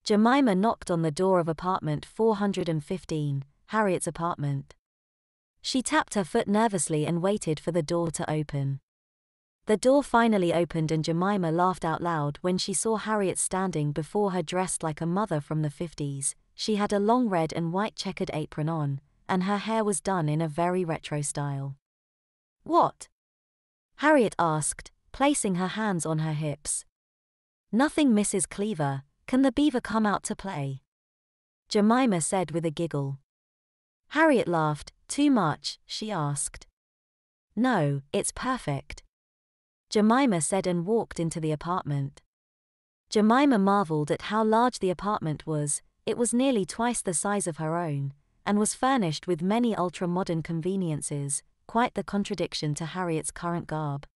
Jemima knocked on the door of apartment 415, Harriet's apartment. She tapped her foot nervously and waited for the door to open. The door finally opened and Jemima laughed out loud when she saw Harriet standing before her dressed like a mother from the 50s. She had a long red and white checkered apron on, and her hair was done in a very retro style. "What?" Harriet asked, placing her hands on her hips. "Nothing, Mrs. Cleaver. Can the beaver come out to play?" Jemima said with a giggle. Harriet laughed. "Too much?" she asked. "No, it's perfect," Jemima said and walked into the apartment. Jemima marveled at how large the apartment was. It was nearly twice the size of her own, and was furnished with many ultra-modern conveniences, quite the contradiction to Harriet's current garb.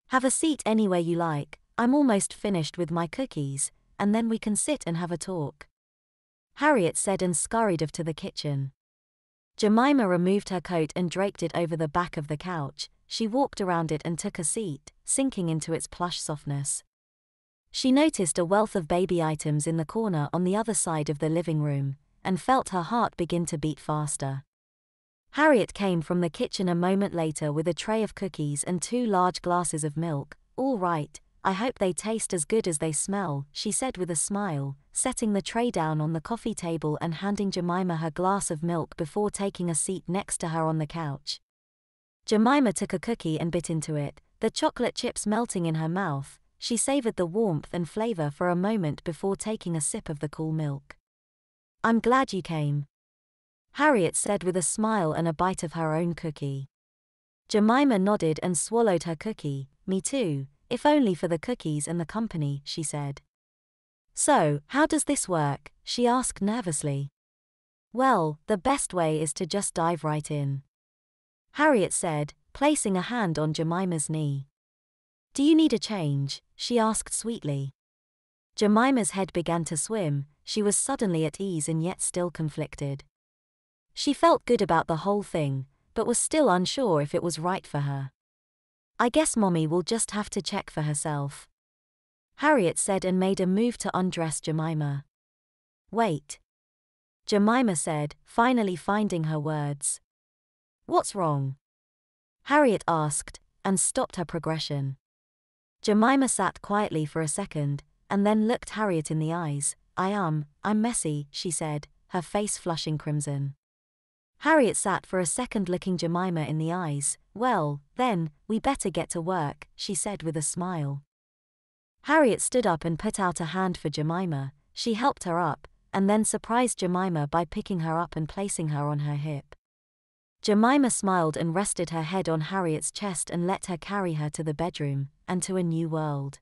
"Have a seat anywhere you like, I'm almost finished with my cookies, and then we can sit and have a talk," Harriet said and scurried off to the kitchen. Jemima removed her coat and draped it over the back of the couch. She walked around it and took a seat, sinking into its plush softness. She noticed a wealth of baby items in the corner on the other side of the living room, and felt her heart begin to beat faster. Harriet came from the kitchen a moment later with a tray of cookies and 2 large glasses of milk. "All right, I hope they taste as good as they smell," she said with a smile, setting the tray down on the coffee table and handing Jemima her glass of milk before taking a seat next to her on the couch. Jemima took a cookie and bit into it, the chocolate chips melting in her mouth. She savored the warmth and flavor for a moment before taking a sip of the cool milk. "I'm glad you came," Harriet said with a smile and a bite of her own cookie. Jemima nodded and swallowed her cookie. "Me too, if only for the cookies and the company," she said. "So, how does this work?" she asked nervously. "Well, the best way is to just dive right in," Harriet said, placing a hand on Jemima's knee. "Do you need a change?" she asked sweetly. Jemima's head began to swim. She was suddenly at ease and yet still conflicted. She felt good about the whole thing, but was still unsure if it was right for her. "I guess Mommy will just have to check for herself," Harriet said and made a move to undress Jemima. "Wait," Jemima said, finally finding her words. "What's wrong?" Harriet asked, and stopped her progression. Jemima sat quietly for a second, and then looked Harriet in the eyes. I'm messy," she said, her face flushing crimson. Harriet sat for a second looking Jemima in the eyes. "Well, then, we better get to work," she said with a smile. Harriet stood up and put out a hand for Jemima. She helped her up, and then surprised Jemima by picking her up and placing her on her hip. Jemima smiled and rested her head on Harriet's chest and let her carry her to the bedroom, and to a new world.